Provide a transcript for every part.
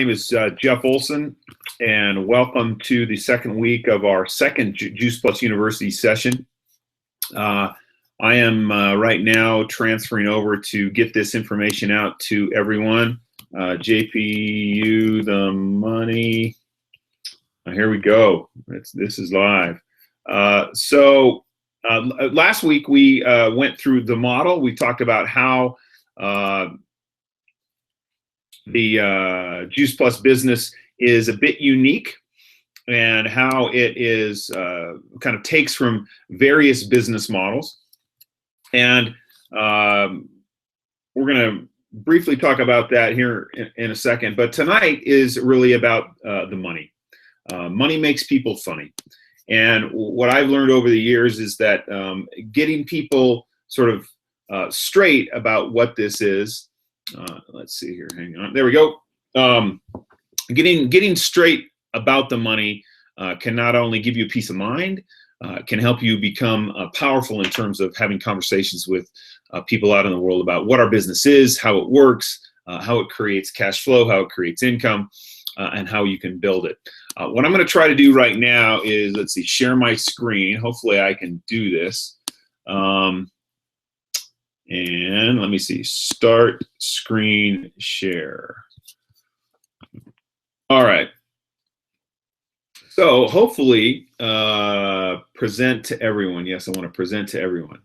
name is Jeff Olson, and welcome to the second week of our second Juice Plus University session. I am right now transferring over to get this information out to everyone. JPU, the money. Here we go. This is live. Last week we went through the model. We talked about how the Juice Plus business is a bit unique and how it is kind of takes from various business models. And we're going to briefly talk about that here in a second. But tonight is really about the money. Money makes people funny. And what I've learned over the years is that getting people sort of straight about what this is. Let's see here. Hang on. There we go. Getting straight about the money can not only give you peace of mind, can help you become powerful in terms of having conversations with people out in the world about what our business is, how it works, how it creates cash flow, how it creates income, and how you can build it. What I'm going to try to do right now is, let's see, share my screen. Hopefully I can do this. And let me see, start screen share. All right. So hopefully present to everyone. Yes, I want to present to everyone.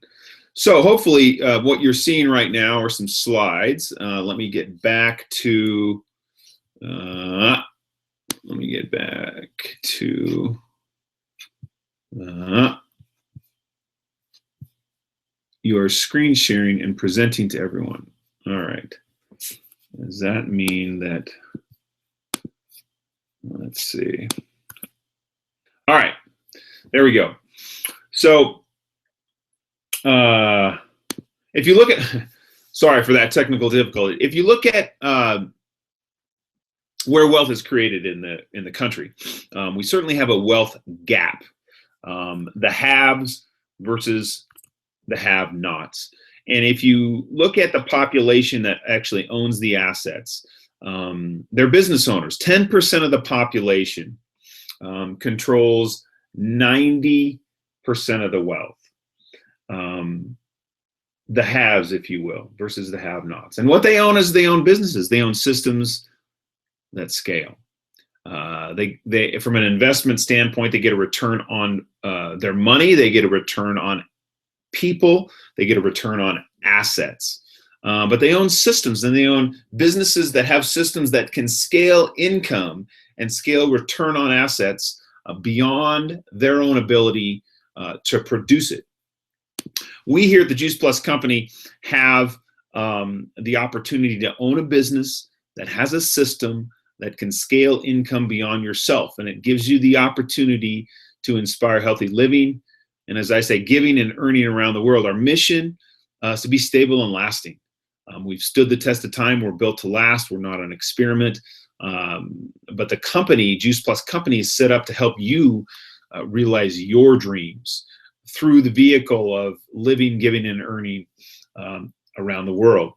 So hopefully what you're seeing right now are some slides. Let me get back to your screen sharing and presenting to everyone. All right. Does that mean that, let's see. All right, there we go. So if you look at, sorry for that technical difficulty. If you look at where wealth is created in the country, we certainly have a wealth gap. The haves versus the have-nots. And if you look at the population that actually owns the assets, they're business owners. 10% of the population controls 90% of the wealth. The haves, if you will, versus the have-nots. And what they own is they own businesses. They own systems that scale. They from an investment standpoint, they get a return on their money. They get a return on people. They get a return on assets. But they own systems, and they own businesses that have systems that can scale income and scale return on assets beyond their own ability to produce it. We here at the Juice Plus Company have the opportunity to own a business that has a system that can scale income beyond yourself, and it gives you the opportunity to inspire healthy living, and as I say, giving and earning around the world. Our mission is to be stable and lasting. We've stood the test of time. We're built to last. We're not an experiment. But the company, Juice Plus Company, is set up to help you realize your dreams through the vehicle of living, giving, and earning around the world.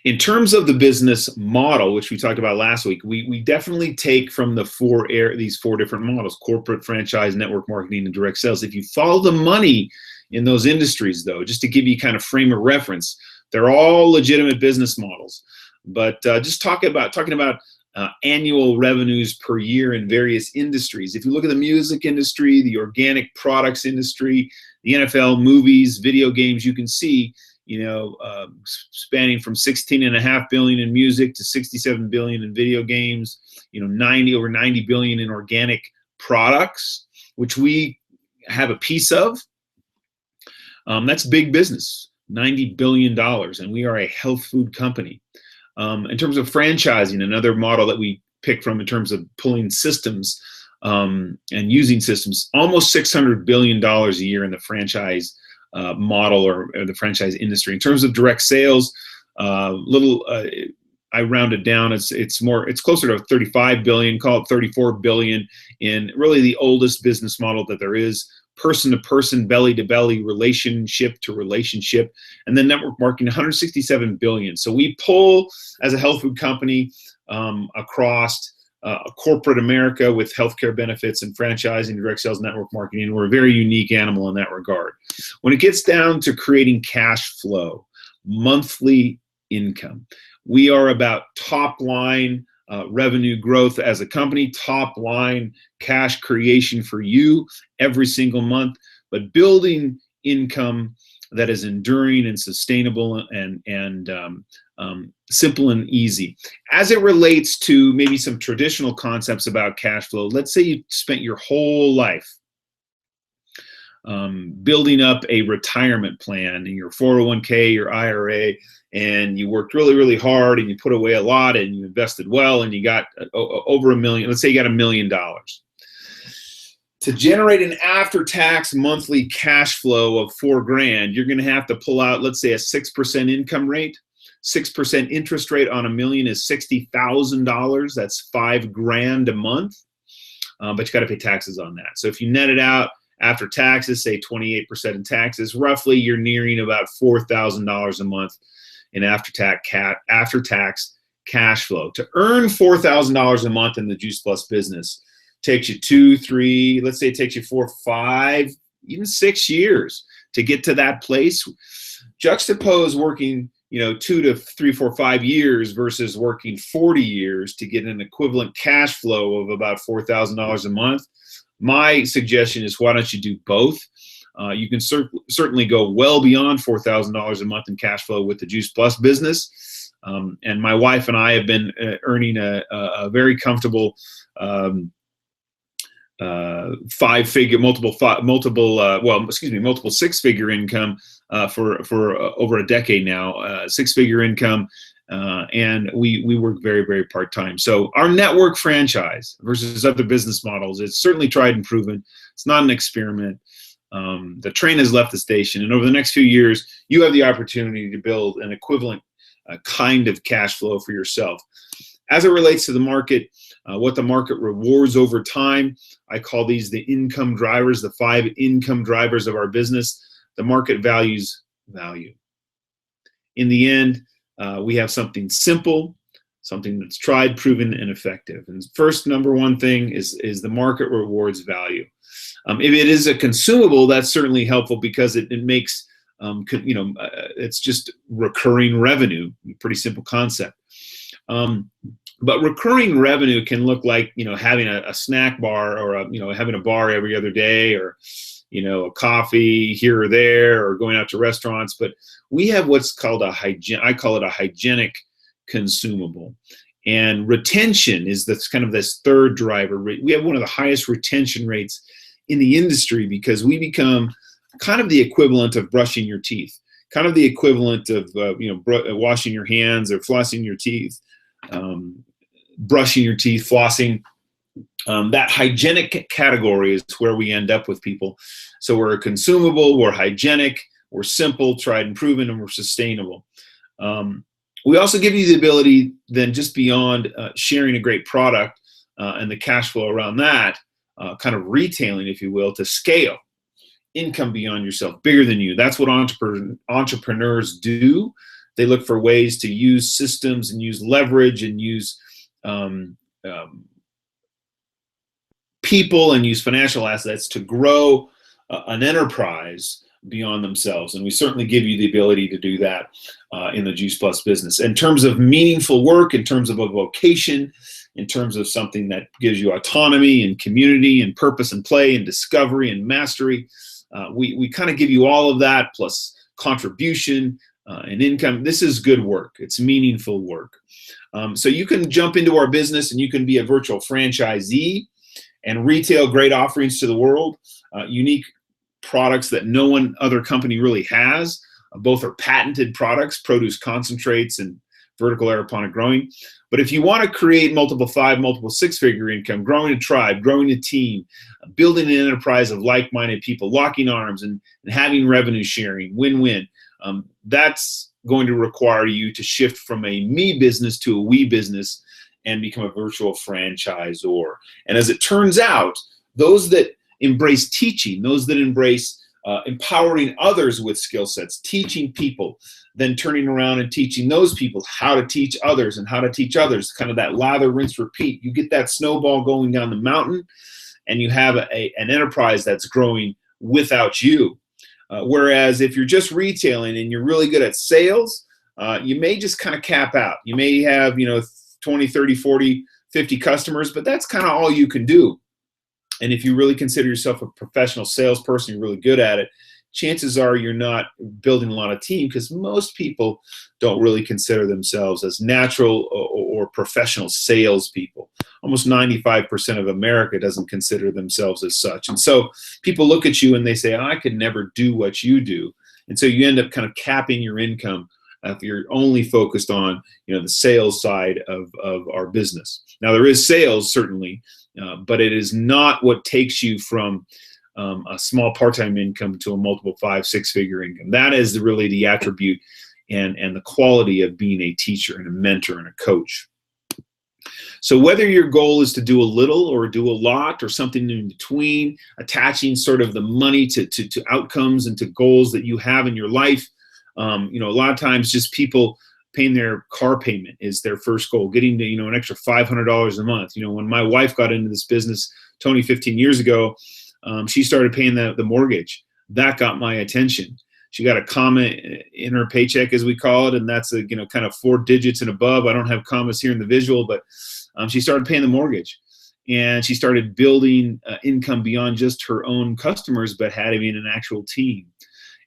In terms of the business model, which we talked about last week, we definitely take from these four different models: corporate, franchise, network marketing, and direct sales. If you follow the money in those industries, though, just to give you kind of frame of reference, they're all legitimate business models. But just talking about annual revenues per year in various industries. If you look at the music industry, the organic products industry, the NFL, movies, video games, you can see, spanning from $16.5 billion in music to $67 billion in video games, over $90 billion in organic products, which we have a piece of. That's big business, $90 billion, and we are a health food company. In terms of franchising, another model that we pick from in terms of pulling systems and using systems, almost $600 billion a year in the franchise model or the franchise industry. In terms of direct sales, I rounded down. It's closer to 35 billion, call it 34 billion in really the oldest business model that there is, person to person, belly to belly, relationship to relationship, and then network marketing, 167 billion. So we pull, as a health food company, across corporate America with healthcare benefits and franchising, direct sales, network marketing. We're a very unique animal in that regard. When it gets down to creating cash flow, monthly income, we are about top line revenue growth as a company, top line cash creation for you every single month, but building income that is enduring and sustainable and simple and easy. As it relates to maybe some traditional concepts about cash flow, let's say you spent your whole life building up a retirement plan in your 401k, your IRA, and you worked really, really hard and you put away a lot and you invested well and you got over $1 million. Let's say you got $1 million. To generate an after-tax monthly cash flow of $4,000, you're going to have to pull out, let's say, a 6% income rate. 6% interest rate on $1 million is $60,000. That's $5,000 a month, but you got to pay taxes on that. So if you net it out after taxes, say 28% in taxes, roughly you're nearing about $4,000 a month in after-tax cash flow. To earn $4,000 a month in the Juice Plus business takes you 2, 3, let's say it takes you 4, 5, even 6 years to get to that place. Juxtapose working 2 to 3, 4, 5 years versus working 40 years to get an equivalent cash flow of about $4,000 a month. My suggestion is, why don't you do both? You can certainly go well beyond $4,000 a month in cash flow with the Juice Plus business. And my wife and I have been earning a very comfortable multiple six-figure income for over a decade now, six-figure income, and we work very, very part-time. So our network franchise versus other business models is certainly tried and proven. It's not an experiment. The train has left the station, and over the next few years, you have the opportunity to build an equivalent kind of cash flow for yourself. As it relates to the market, what the market rewards over time, I call these the income drivers, the 5 income drivers of our business. The market values value. In the end, we have something simple, something that's tried, proven, and effective. And first, number one thing is the market rewards value. If it is a consumable, that's certainly helpful because it makes, it's just recurring revenue, pretty simple concept. But recurring revenue can look like, having a snack bar or having a bar every other day, or, a coffee here or there, or going out to restaurants. But we have what's called I call it a hygienic consumable. And retention is this third driver. We have one of the highest retention rates in the industry because we become kind of the equivalent of brushing your teeth, kind of the equivalent of, washing your hands or flossing your teeth. Brushing your teeth, flossing, that hygienic category is where we end up with people. So we're a consumable, we're hygienic, we're simple, tried and proven, and we're sustainable. We also give you the ability then, just beyond sharing a great product and the cash flow around that, kind of retailing, if you will, to scale income beyond yourself, bigger than you. That's what entrepreneurs do. They look for ways to use systems and use leverage and use people and use financial assets to grow an enterprise beyond themselves. And we certainly give you the ability to do that in the Juice Plus business. In terms of meaningful work, in terms of a vocation, in terms of something that gives you autonomy and community and purpose and play and discovery and mastery, we kind of give you all of that, plus contribution and income. This is good work. It's meaningful work. So you can jump into our business and you can be a virtual franchisee and retail great offerings to the world, unique products that no one other company really has. Both are patented products, produce concentrates and vertical aeroponic growing. But if you want to create multiple 5, multiple 6-figure income, growing a tribe, growing a team, building an enterprise of like-minded people, locking arms and having revenue sharing, win-win, that's going to require you to shift from a me business to a we business and become a virtual franchisor. And as it turns out, those that embrace teaching, those that embrace empowering others with skill sets, teaching people, then turning around and teaching those people how to teach others and how to teach others, kind of that lather, rinse, repeat. You get that snowball going down the mountain, and you have an enterprise that's growing without you. Whereas if you're just retailing and you're really good at sales, you may just kind of cap out. You may have, 20, 30, 40, 50 customers, but that's kind of all you can do. And if you really consider yourself a professional salesperson, you're really good at it, chances are you're not building a lot of team, because most people don't really consider themselves as natural or professional salespeople. Almost 95% of America doesn't consider themselves as such. And so people look at you and they say, I could never do what you do. And so you end up kind of capping your income if you're only focused on the sales side of our business. Now, there is sales, certainly, but it is not what takes you from a small part-time income to a multiple 5, 6-figure income. That is really the attribute and the quality of being a teacher and a mentor and a coach. So whether your goal is to do a little or do a lot or something in between, attaching sort of the money to outcomes and to goals that you have in your life, a lot of times just people paying their car payment is their first goal, getting to, an extra $500 a month. When my wife got into this business, Tony, 15 years ago, she started paying the mortgage. That got my attention. She got a comma in her paycheck, as we call it, and that's kind of 4 digits and above. I don't have commas here in the visual, but she started paying the mortgage, and she started building income beyond just her own customers, but having an actual team.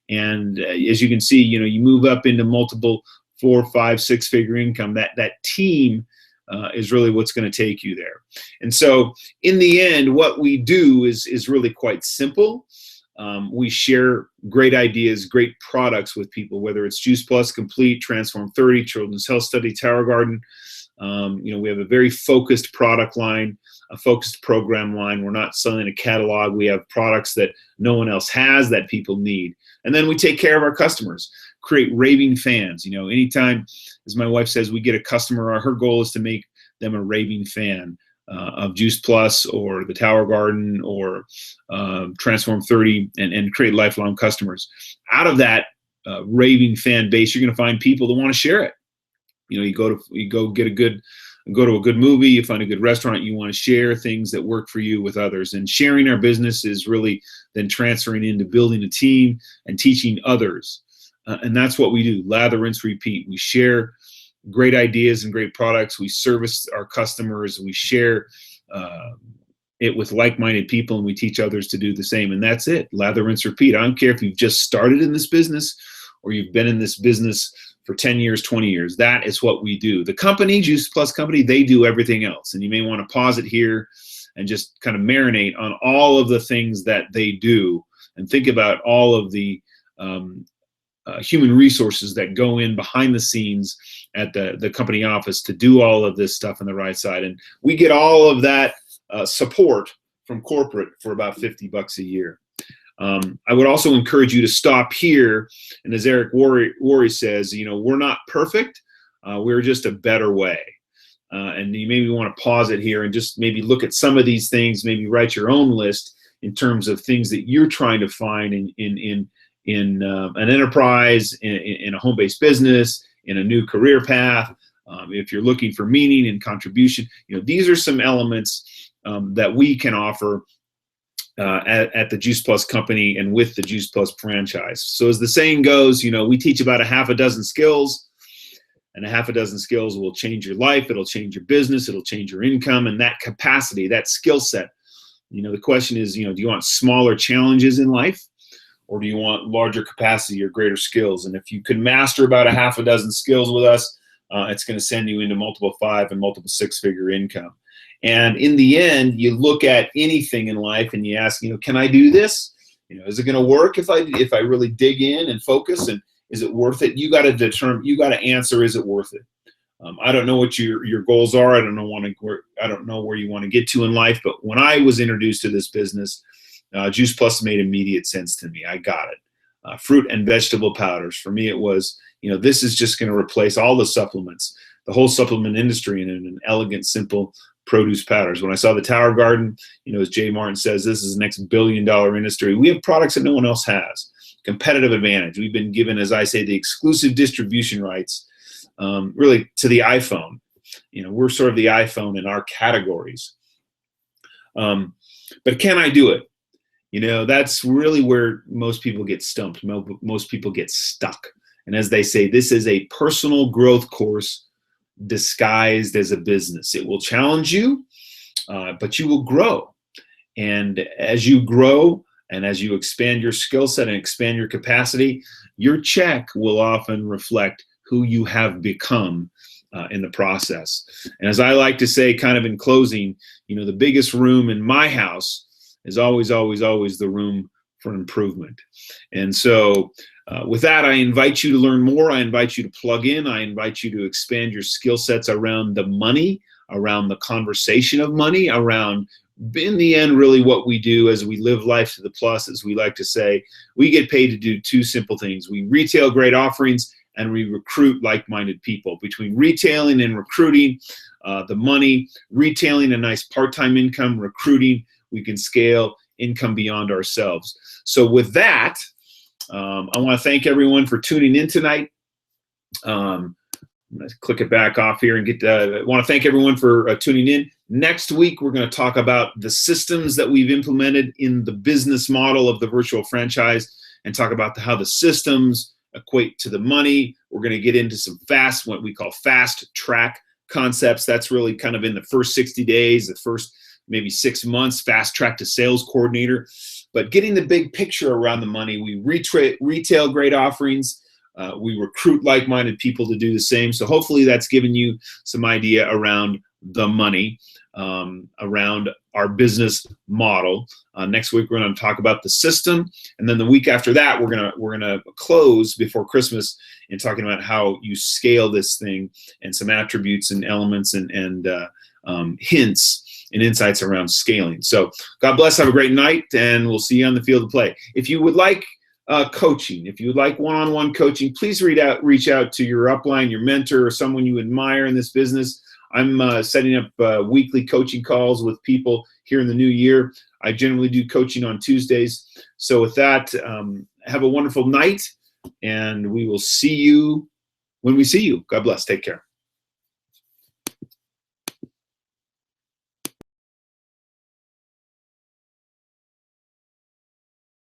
And as you can see, you move up into multiple 4, 5, 6-figure income. That team is really what's going to take you there. And so in the end, what we do is really quite simple. We share great ideas, great products with people, whether it's Juice Plus, Complete, Transform 30, Children's Health Study, Tower Garden. We have a very focused product line, a focused program line. We're not selling a catalog. We have products that no one else has that people need. And then we take care of our customers, create raving fans. Anytime, as my wife says, we get a customer, her goal is to make them a raving fan of Juice Plus or the Tower Garden or Transform 30 and create lifelong customers. Out of that raving fan base, you're going to find people that want to share it. You go to a good movie, you find a good restaurant, you want to share things that work for you with others. And sharing our business is really then transferring into building a team and teaching others. And that's what we do. Lather, rinse, repeat. We share great ideas and great products. We service our customers. We share it with like-minded people, and we teach others to do the same. And that's it. Lather, rinse, repeat. I don't care if you've just started in this business or you've been in this business for 10 years, 20 years. That is what we do. The company, Juice Plus Company, they do everything else. And you may want to pause it here and just kind of marinate on all of the things that they do and think about all of the human resources that go in behind the scenes at the company office to do all of this stuff on the right side. And we get all of that support from corporate for about $50 a year. I would also encourage you to stop here. And as Eric Worre says, we're not perfect. We're just a better way. And you maybe want to pause it here and just maybe look at some of these things, maybe write your own list in terms of things that you're trying to find in an enterprise, in a home-based business, in a new career path. If you're looking for meaning and contribution, these are some elements that we can offer at the Juice Plus Company and with the Juice Plus franchise. So as the saying goes, we teach about a half a dozen skills, and a half a dozen skills will change your life. It'll change your business. It'll change your income, and that capacity, that skill set. The question is, do you want smaller challenges in life, or do you want larger capacity or greater skills? And if you can master about a half a dozen skills with us, it's going to send you into multiple 5 and multiple 6-figure income. And in the end, you look at anything in life and you ask, can I do this? Is it going to work if I really dig in and focus? And is it worth it? You got to determine. You got to answer: is it worth it? I don't know what your goals are. I don't know where you want to get to in life. But when I was introduced to this business, Juice Plus made immediate sense to me. I got it. Fruit and vegetable powders. For me, it was, this is just going to replace all the supplements, the whole supplement industry, in an elegant, simple produce powders. When I saw the Tower Garden, as Jay Martin says, this is the next $1 billion industry. We have products that no one else has. competitive advantage. We've been given, as I say, the exclusive distribution rights, really to the iPhone. We're sort of the iPhone in our categories. But can I do it? That's really where most people get stumped. Most people get stuck. And as they say, this is a personal growth course disguised as a business. It will challenge you, but you will grow. And as you grow and as you expand your skill set and expand your capacity, your check will often reflect who you have become in the process. And as I like to say, kind of in closing, the biggest room in my house is always, always, always the room for improvement. And so with that, I invite you to learn more. I invite you to plug in. I invite you to expand your skill sets around the money, around the conversation of money, around, in the end, really what we do as we live life to the plus, as we like to say. We get paid to do two simple things. We retail great offerings, and we recruit like-minded people. Between retailing and recruiting, the money, retailing a nice part-time income, recruiting, we can scale income beyond ourselves. So with that, I want to thank everyone for tuning in tonight. I'm going to click it back off here and I want to thank everyone for tuning in. Next week, we're going to talk about the systems that we've implemented in the business model of the virtual franchise and talk about how the systems equate to the money. We're going to get into some what we call fast track concepts. That's really kind of in the first 60 days, the first maybe 6 months, fast track to sales coordinator. But getting the big picture around the money, we retail great offerings. We recruit like-minded people to do the same. So hopefully that's given you some idea around the money, around our business model. Next week we're going to talk about the system, and then the week after that we're gonna close before Christmas in talking about how you scale this thing and some attributes and elements and hints and insights around scaling. So God bless. Have a great night, and we'll see you on the field of play. If you would like coaching, if you would like one-on-one coaching, please reach out to your upline, your mentor, or someone you admire in this business. I'm setting up weekly coaching calls with people here in the new year. I generally do coaching on Tuesdays. So with that, have a wonderful night, and we will see you when we see you. God bless. Take care.